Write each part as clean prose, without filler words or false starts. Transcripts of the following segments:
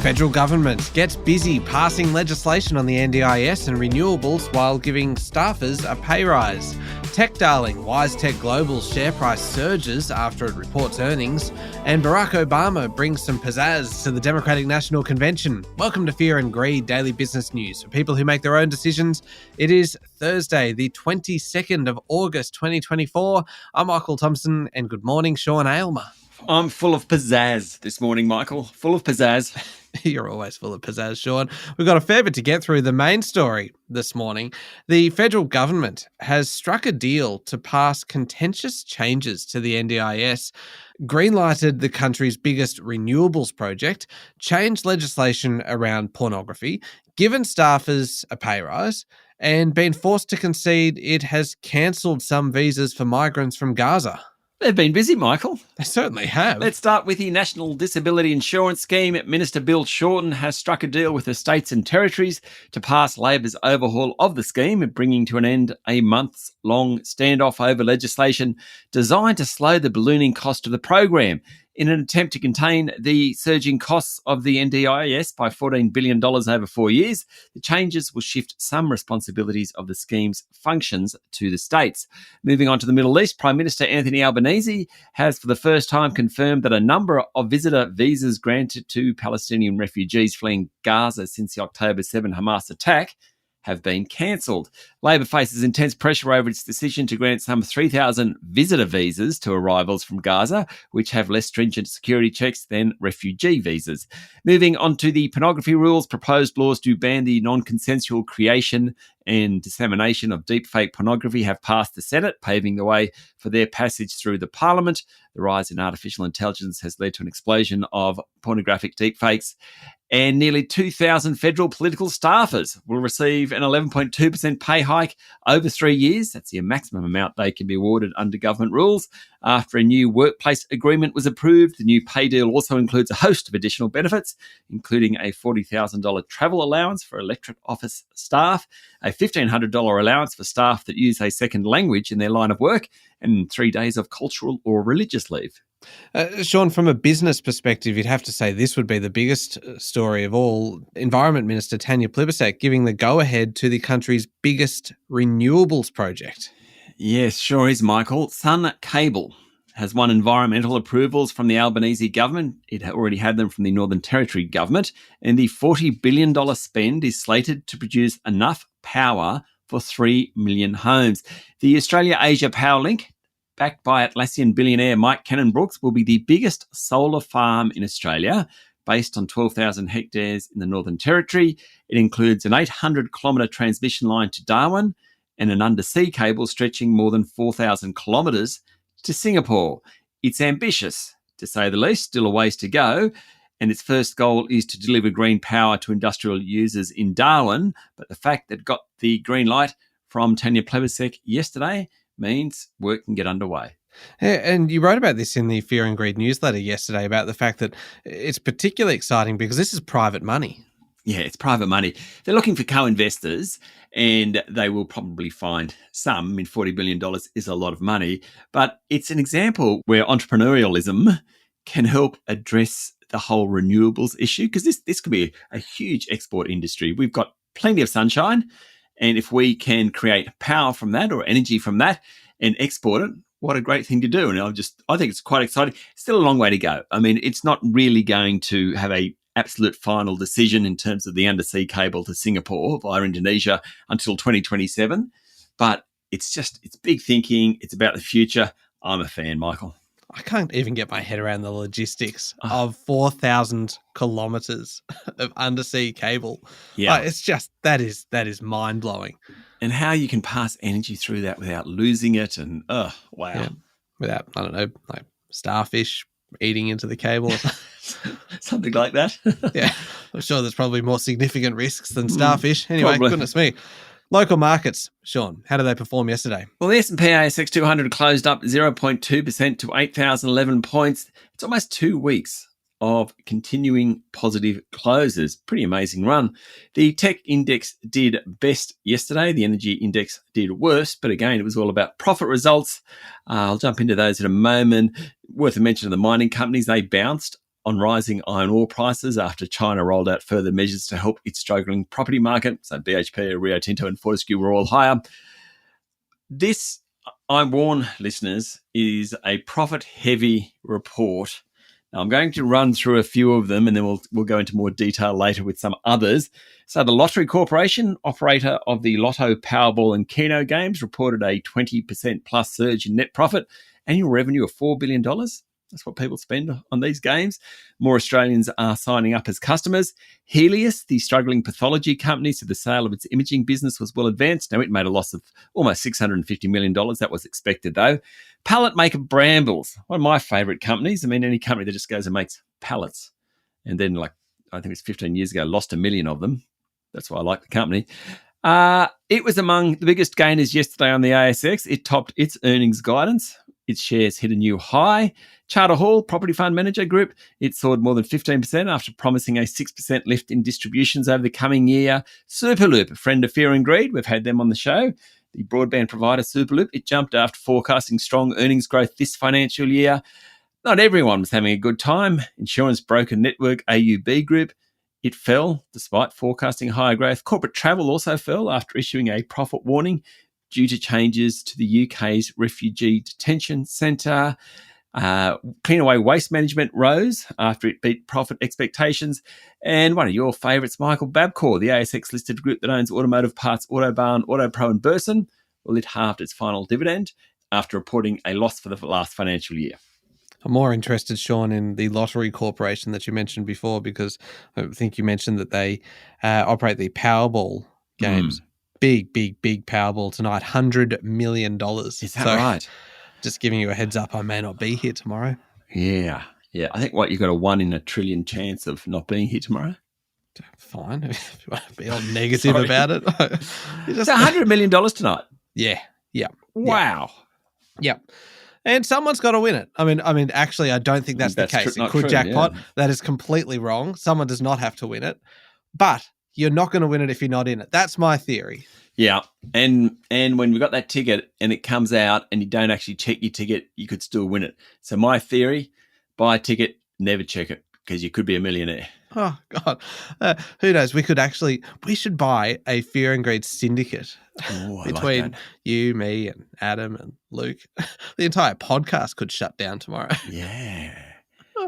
Federal government gets busy passing legislation on the NDIS and renewables while giving staffers a pay rise. Tech darling Wisetech Global's share price surges after it reports earnings, and Barack Obama brings some pizzazz to the Democratic National Convention. Welcome to Fear and Greed Daily Business News for people who make their own decisions. It is Thursday, the 22nd of August 2024. I'm Michael Thompson, and good morning, Sean Aylmer. I'm full of pizzazz this morning, Michael. Full of pizzazz. You're always full of pizzazz, Sean. We've got a fair bit to get through. The main story this morning, the federal government has struck a deal to pass contentious changes to the NDIS, greenlighted the country's biggest renewables project, changed legislation around pornography, given staffers a pay rise, and been forced to concede it has cancelled some visas for migrants from Gaza. They've been busy, Michael. They certainly have. Let's start with the National Disability Insurance Scheme. Minister Bill Shorten has struck a deal with the states and territories to pass Labor's overhaul of the scheme, bringing to an end a months-long standoff over legislation designed to slow the ballooning cost of the program. In an attempt to contain the surging costs of the NDIS by $14 billion over 4 years, the changes will shift some responsibilities of the scheme's functions to the states. Moving on to the Middle East, Prime Minister Anthony Albanese has for the first time confirmed that a number of visitor visas granted to Palestinian refugees fleeing Gaza since the October 7 Hamas attack have been cancelled. Labor faces intense pressure over its decision to grant some 3,000 visitor visas to arrivals from Gaza, which have less stringent security checks than refugee visas. Moving on to the pornography rules, proposed laws to ban the non-consensual creation and dissemination of deepfake pornography have passed the Senate, paving the way for their passage through the Parliament. The rise in artificial intelligence has led to an explosion of pornographic deepfakes, and nearly 2,000 federal political staffers will receive an 11.2% pay hike over 3 years. That's the maximum amount they can be awarded under government rules. After a new workplace agreement was approved, the new pay deal also includes a host of additional benefits, including a $40,000 travel allowance for electorate office staff, a $1,500 allowance for staff that use a second language in their line of work, and 3 days of cultural or religious leave. Sean, from a business perspective, you'd have to say this would be the biggest story of all. Environment Minister Tanya Plibersek giving the go-ahead to the country's biggest renewables project. Yes, sure is, Michael. Sun Cable has won environmental approvals from the Albanese government. It already had them from the Northern Territory government, and the $40 billion spend is slated to produce enough power for 3 million homes. The Australia-Asia Power Link, backed by Atlassian billionaire Mike Cannon-Brookes, will be the biggest solar farm in Australia, based on 12,000 hectares in the Northern Territory. It includes an 800-kilometre transmission line to Darwin and an undersea cable stretching more than 4,000 kilometres to Singapore. It's ambitious, to say the least, still a ways to go, and its first goal is to deliver green power to industrial users in Darwin. But the fact that it got the green light from Tanya Plibersek yesterday means work can get underway. Yeah, and you wrote about this in the Fear and Greed newsletter yesterday, about the fact that it's particularly exciting because this is private money. Yeah, it's private money. They're looking for co-investors, and they will probably find some. I mean, $40 billion is a lot of money, but it's an example where entrepreneurialism can help address the whole renewables issue, because this could be a huge export industry. We've got plenty of sunshine, and if we can create power from that or energy from that and export it, what a great thing to do. And I think it's quite exciting. Still a long way to go. I mean, it's not really going to have a absolute final decision in terms of the undersea cable to Singapore via Indonesia until 2027. But it's big thinking. It's about the future. I'm a fan, Michael. I can't even get my head around the logistics of 4,000 kilometres of undersea cable. Yeah. It's just, that is mind blowing. And how you can pass energy through that without losing it. And, wow. Yeah. Without, I don't know, like starfish eating into the cable. Something like that. Yeah. I'm sure there's probably more significant risks than starfish. Anyway, probably. Goodness me. Local markets, Sean, how did they perform yesterday? Well, the S&P ASX 200 closed up 0.2% to 8,011 points. It's almost 2 weeks of continuing positive closes. Pretty amazing run. The tech index did best yesterday. The energy index did worse, but again, it was all about profit results. I'll jump into those in a moment. Worth a mention of the mining companies. They bounced on rising iron ore prices after China rolled out further measures to help its struggling property market. So BHP, Rio Tinto and Fortescue were all higher. This, I warn listeners, is a profit-heavy report. Now, I'm going to run through a few of them and then we'll go into more detail later with some others. So the Lottery Corporation, operator of the Lotto, Powerball and Keno games, reported a 20% plus surge in net profit, annual revenue of $4 billion. That's what people spend on these games. More Australians are signing up as customers. Helios, the struggling pathology company, so the sale of its imaging business was well advanced. Now, it made a loss of almost $650 million. That was expected, though. Pallet maker Brambles, one of my favourite companies. I mean, any company that just goes and makes pallets. And then, I think it was 15 years ago, lost 1 million of them. That's why I like the company. It was among the biggest gainers yesterday on the ASX. It topped its earnings guidance. Its shares hit a new high. Charter Hall Property Fund Manager Group, it soared more than 15% after promising a 6% lift in distributions over the coming year. Superloop, a friend of Fear and Greed, we've had them on the show. The broadband provider Superloop, it jumped after forecasting strong earnings growth this financial year. Not everyone was having a good time. Insurance broker network AUB Group, it fell despite forecasting higher growth. Corporate Travel also fell after issuing a profit warning due to changes to the UK's refugee detention centre. Cleanaway Waste Management rose after it beat profit expectations. And one of your favourites, Michael, Bapcor, the ASX-listed group that owns automotive parts Autobarn, Autopro and Burson, well, it halved its final dividend after reporting a loss for the last financial year. I'm more interested, Sean, in the Lottery Corporation that you mentioned before, because I think you mentioned that they operate the Powerball games. Big Powerball tonight, $100 million. Is that right? Just giving you a heads up, I may not be here tomorrow. Yeah. I think you've got a 1 in a trillion chance of not being here tomorrow. Fine. If you want to be all negative about it. It's $100 million tonight. Yeah. Wow. Yeah. And someone's got to win it. I mean, actually, I don't think that's the case. It could jackpot. Yeah. That is completely wrong. Someone does not have to win it. But you're not going to win it if you're not in it. That's my theory. Yeah. And when we got that ticket and it comes out and you don't actually check your ticket, you could still win it. So my theory, buy a ticket, never check it, because you could be a millionaire. Oh, God. Who knows? We should buy a Fear and Greed syndicate between you, me, and Adam and Luke. The entire podcast could shut down tomorrow. Yeah.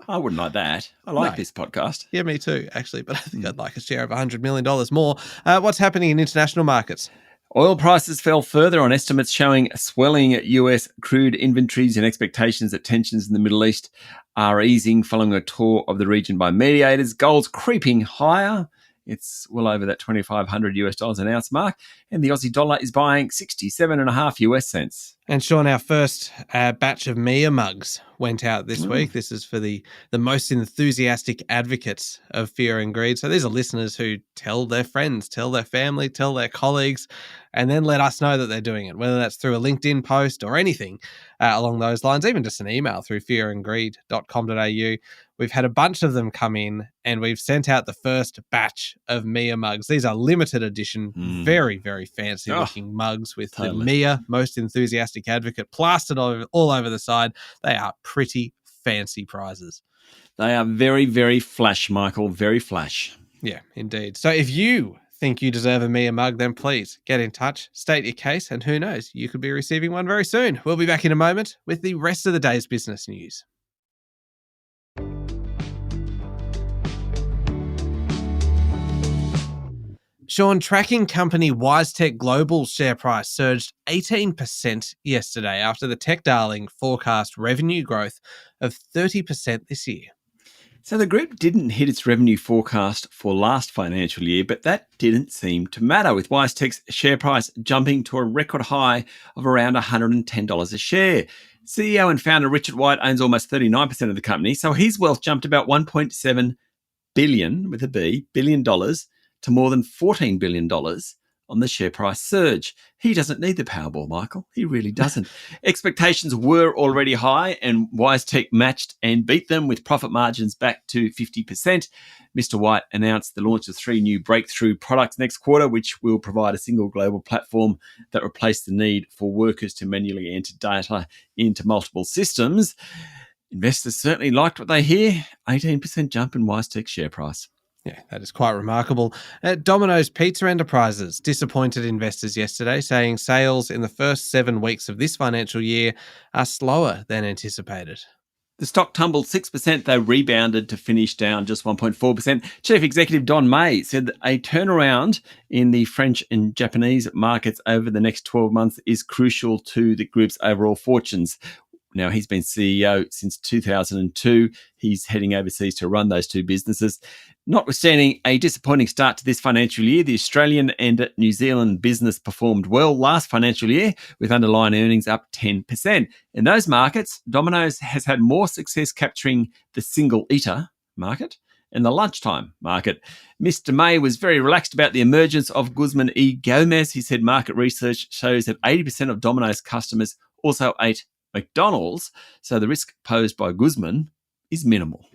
I wouldn't like that. I like this podcast. Yeah, me too, actually. But I think I'd like a share of $100 million more. What's happening in international markets? Oil prices fell further on estimates showing swelling US crude inventories and expectations that tensions in the Middle East are easing following a tour of the region by mediators. Gold's creeping higher. It's well over that $2,500 an ounce mark. And the Aussie dollar is buying 67.5 US cents. And Sean, our first batch of Mia mugs went out this week. This is for the most enthusiastic advocates of Fear and Greed. So these are listeners who tell their friends, tell their family, tell their colleagues, and then let us know that they're doing it, whether that's through a LinkedIn post or anything along those lines, even just an email through fearandgreed.com.au. We've had a bunch of them come in and we've sent out the first batch of Mia mugs. These are limited edition, very, very fancy looking mugs with the Mia, most enthusiastic advocate, plastered all over the side. They are pretty fancy prizes. They are very, very flash, Michael, very flash. Yeah, indeed. So if you think you deserve a Mia mug, then please get in touch, state your case, and who knows, you could be receiving one very soon. We'll be back in a moment with the rest of the day's business news. Sean, tracking company Wisetech Global share price surged 18% yesterday after the tech darling forecast revenue growth of 30% this year. So the group didn't hit its revenue forecast for last financial year, but that didn't seem to matter, with Wisetech's share price jumping to a record high of around $110 a share. CEO and founder Richard White owns almost 39% of the company, so his wealth jumped about $1.7 billion, with a B, billion dollars, to more than $14 billion on the share price surge. He doesn't need the Powerball, Michael. He really doesn't. Expectations were already high, and Wisetech matched and beat them with profit margins back to 50%. Mr. White announced the launch of 3 new breakthrough products next quarter, which will provide a single global platform that replace the need for workers to manually enter data into multiple systems. Investors certainly liked what they hear. 18% jump in Wisetech share price. Yeah, that is quite remarkable. Domino's Pizza Enterprises disappointed investors yesterday, saying sales in the first 7 weeks of this financial year are slower than anticipated. The stock tumbled 6%, though rebounded to finish down just 1.4%. Chief Executive Don May said that a turnaround in the French and Japanese markets over the next 12 months is crucial to the group's overall fortunes. Now, he's been CEO since 2002. He's heading overseas to run those two businesses. Notwithstanding a disappointing start to this financial year, the Australian and New Zealand business performed well last financial year, with underlying earnings up 10%. In those markets, Domino's has had more success capturing the single-eater market and the lunchtime market. Mr. May was very relaxed about the emergence of Guzman y Gomez. He said market research shows that 80% of Domino's customers also ate McDonald's, so the risk posed by Guzman is minimal.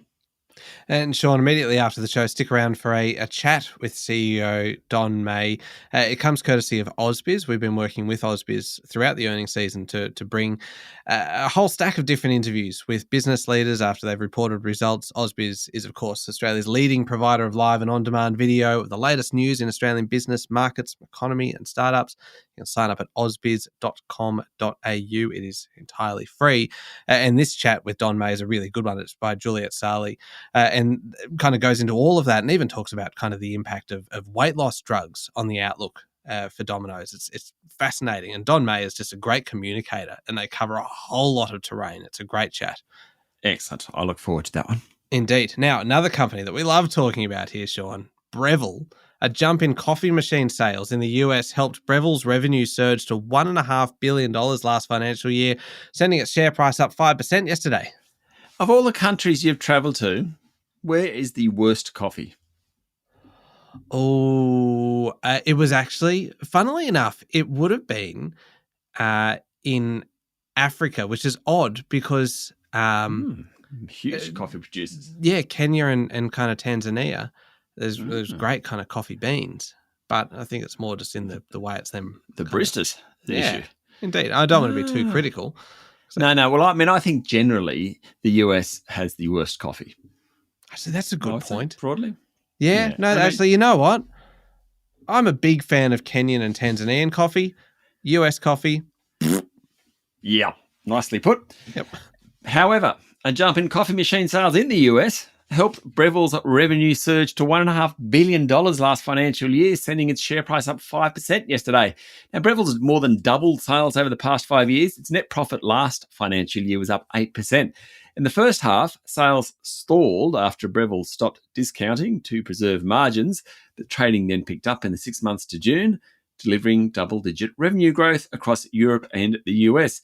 And Sean, immediately after the show, stick around for a chat with CEO Don May. It comes courtesy of AusBiz. We've been working with AusBiz throughout the earnings season to bring a whole stack of different interviews with business leaders after they've reported results. AusBiz is, of course, Australia's leading provider of live and on-demand video of the latest news in Australian business, markets, economy and startups. You can sign up at ausbiz.com.au. It is entirely free. And this chat with Don May is a really good one. It's by Juliet Sarli. And kind of goes into all of that and even talks about kind of the impact of weight loss drugs on the outlook for Domino's. It's fascinating. And Don May is just a great communicator and they cover a whole lot of terrain. It's a great chat. Excellent. I look forward to that one. Indeed. Now, another company that we love talking about here, Sean, Breville. A jump in coffee machine sales in the US helped Breville's revenue surge to $1.5 billion last financial year, sending its share price up 5% yesterday. Of all the countries you've travelled to, where is the worst coffee? Oh, it was actually, funnily enough, it would have been in Africa, which is odd because... huge coffee producers. Yeah, Kenya and kind of Tanzania. There's great kind of coffee beans, but I think it's more just in the way it's them. The baristas, the issue. Indeed. I don't want to be too critical. So. No. Well, I mean, I think generally the US has the worst coffee. So that's a good point. Broadly. Yeah. No, actually, you know what? I'm a big fan of Kenyan and Tanzanian coffee. US coffee. Yeah. Nicely put. Yep. However, a jump in coffee machine sales in the US helped Breville's revenue surge to $1.5 billion last financial year, sending its share price up 5% yesterday. Now, Breville's more than doubled sales over the past 5 years. Its net profit last financial year was up 8%. In the first half, sales stalled after Breville stopped discounting to preserve margins, but trading then picked up in the 6 months to June, delivering double-digit revenue growth across Europe and the US.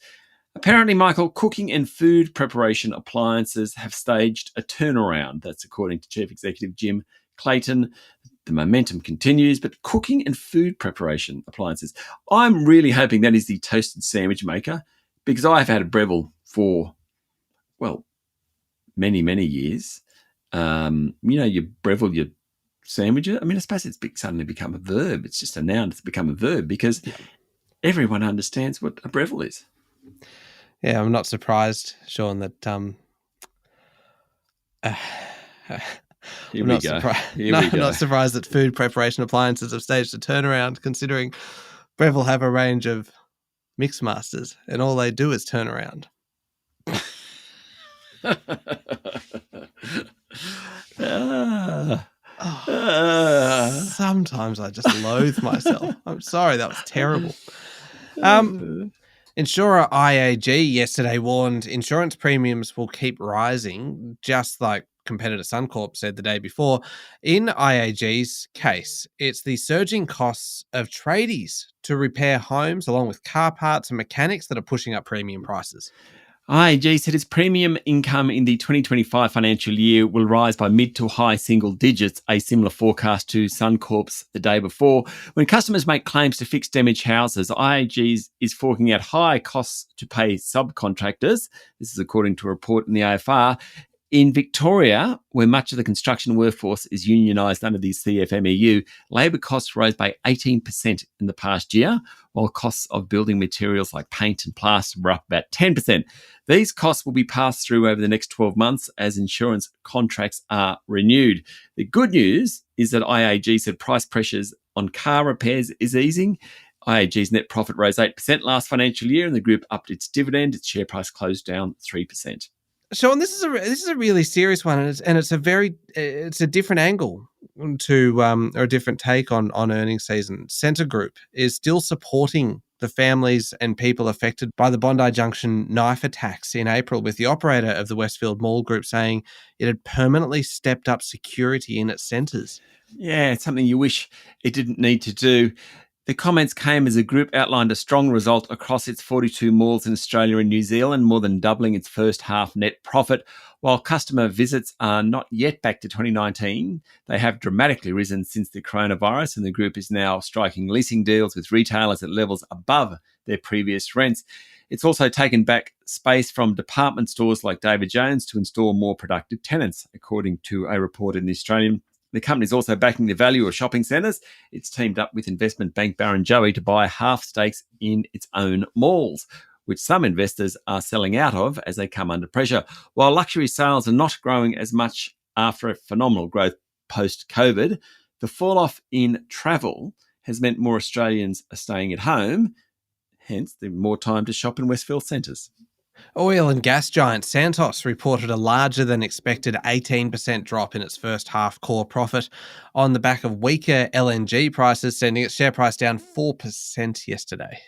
Apparently, Michael, cooking and food preparation appliances have staged a turnaround. That's according to Chief Executive Jim Clayton. The momentum continues, but cooking and food preparation appliances. I'm really hoping that is the toasted sandwich maker because I've had a Breville for, well, many, many years. You Breville your sandwiches. I mean, I suppose it's suddenly become a verb. It's just a noun. It's become a verb because everyone understands what a Breville is. Yeah, I'm not surprised, Sean, that Here we go. I'm not surprised that food preparation appliances have staged a turnaround, considering Breville have a range of mixmasters and all they do is turn around. Sometimes I just loathe myself. I'm sorry, that was terrible. Insurer IAG yesterday warned insurance premiums will keep rising, just like competitor Suncorp said the day before. In IAG's case, it's the surging costs of tradies to repair homes, along with car parts and mechanics, that are pushing up premium prices. IAG said its premium income in the 2025 financial year will rise by mid to high single digits, a similar forecast to Suncorp's the day before. When customers make claims to fix damaged houses, IAG is forking out high costs to pay subcontractors. This is according to a report in the AFR. In Victoria, where much of the construction workforce is unionised under the CFMEU, labour costs rose by 18% in the past year, while costs of building materials like paint and plaster were up about 10%. These costs will be passed through over the next 12 months as insurance contracts are renewed. The good news is that IAG said price pressures on car repairs is easing. IAG's net profit rose 8% last financial year, and the group upped its dividend. Its share price closed down 3%. Sean, this is a really serious one, and it's a different angle to or a different take on earnings season. Scentre Group is still supporting the families and people affected by the Bondi Junction knife attacks in April, with the operator of the Westfield Mall Group saying it had permanently stepped up security in its centres. Yeah, it's something you wish it didn't need to do. The comments came as the group outlined a strong result across its 42 malls in Australia and New Zealand, more than doubling its first half net profit. While customer visits are not yet back to 2019, they have dramatically risen since the coronavirus, and the group is now striking leasing deals with retailers at levels above their previous rents. It's also taken back space from department stores like David Jones to install more productive tenants, according to a report in The Australian. The company is also backing the value of shopping centres. It's teamed up with investment bank Barrenjoey to buy half stakes in its own malls, which some investors are selling out of as they come under pressure. While luxury sales are not growing as much after a phenomenal growth post-COVID, the fall-off in travel has meant more Australians are staying at home, hence there's more time to shop in Westfield centres. Oil and gas giant Santos reported a larger than expected 18% drop in its first half core profit on the back of weaker LNG prices, sending its share price down 4% yesterday.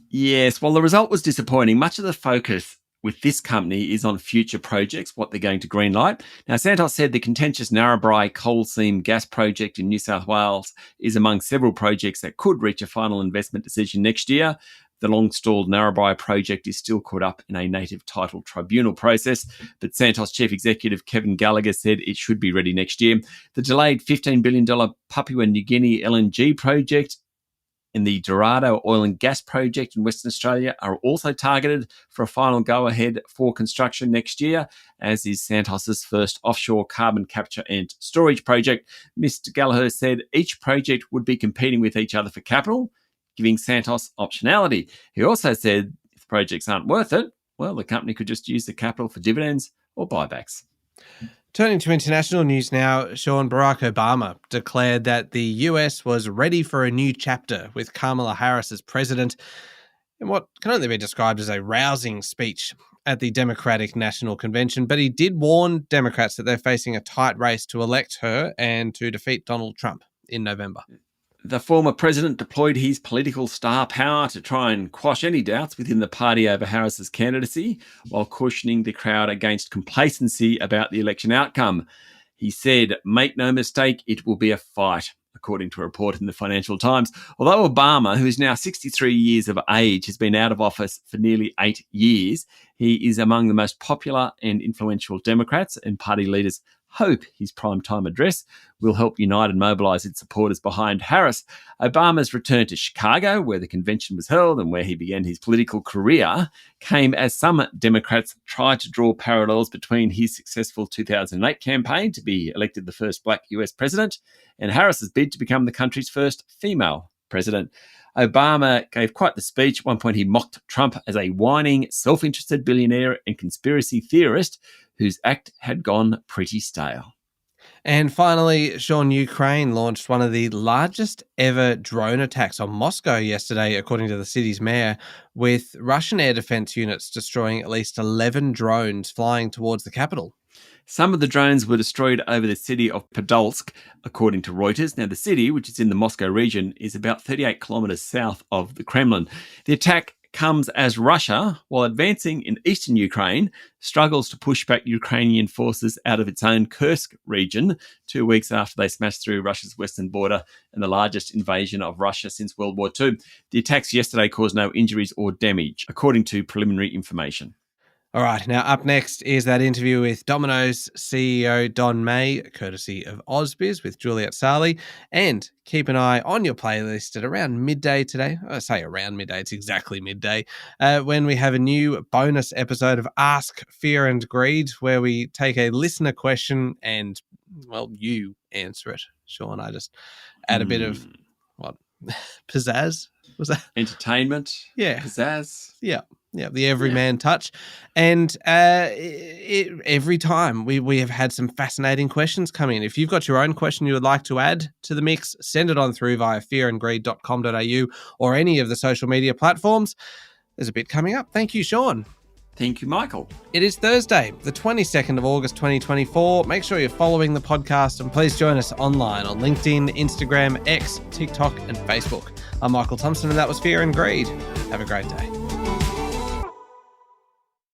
Yes, well, the result was disappointing. Much of the focus with this company is on future projects, what they're going to greenlight. Now, Santos said the contentious Narrabri coal seam gas project in New South Wales is among several projects that could reach a final investment decision next year. The long-stalled Narrabri project is still caught up in a native title tribunal process, but Santos Chief Executive Kevin Gallagher said it should be ready next year. The delayed $15 billion Papua New Guinea LNG project and the Dorado oil and gas project in Western Australia are also targeted for a final go-ahead for construction next year, as is Santos's first offshore carbon capture and storage project. Mr. Gallagher said each project would be competing with each other for capital, giving Santos optionality. He also said if projects aren't worth it, well, the company could just use the capital for dividends or buybacks. Turning to international news now, Sean, Barack Obama declared that the US was ready for a new chapter with Kamala Harris as president in what can only be described as a rousing speech at the Democratic National Convention. But he did warn Democrats that they're facing a tight race to elect her and to defeat Donald Trump in November. The former president deployed his political star power to try and quash any doubts within the party over Harris's candidacy, while cautioning the crowd against complacency about the election outcome. He said, "Make no mistake, it will be a fight," according to a report in the Financial Times. Although Obama, who is now 63 years of age, has been out of office for nearly 8 years, he is among the most popular and influential Democrats, and party leaders hope his primetime address will help unite and mobilise its supporters behind Harris. Obama's return to Chicago, where the convention was held and where he began his political career, came as some Democrats tried to draw parallels between his successful 2008 campaign to be elected the first black US president and Harris's bid to become the country's first female president. Obama gave quite the speech. At one point, he mocked Trump as a whining, self-interested billionaire and conspiracy theorist whose act had gone pretty stale. And finally, Sean, Ukraine launched one of the largest ever drone attacks on Moscow yesterday, according to the city's mayor, with Russian air defense units destroying at least 11 drones flying towards the capital. Some of the drones were destroyed over the city of Podolsk, according to Reuters. Now, the city, which is in the Moscow region, is about 38 kilometres south of the Kremlin. The attack comes as Russia, while advancing in eastern Ukraine, struggles to push back Ukrainian forces out of its own Kursk region 2 weeks after they smashed through Russia's western border and the largest invasion of Russia since World War II. The attacks yesterday caused no injuries or damage, according to preliminary information. All right, now up next is that interview with Domino's CEO Don May, courtesy of AusBiz with Juliet Sarli. And keep an eye on your playlist at around midday today. I say around midday, it's exactly midday, when we have a new bonus episode of Ask Fear and Greed, where we take a listener question and, well, you answer it. Sean, I just add a bit of, pizzazz? Was that? Entertainment? Yeah. Pizzazz? Yeah. Yeah, the everyman touch. And every time we have had some fascinating questions come in. If you've got your own question you would like to add to the mix, send it on through via fearandgreed.com.au or any of the social media platforms. There's a bit coming up. Thank you, Sean. Thank you, Michael. It is Thursday, the 22nd of August, 2024. Make sure you're following the podcast and please join us online on LinkedIn, Instagram, X, TikTok and Facebook. I'm Michael Thompson and that was Fear and Greed. Have a great day.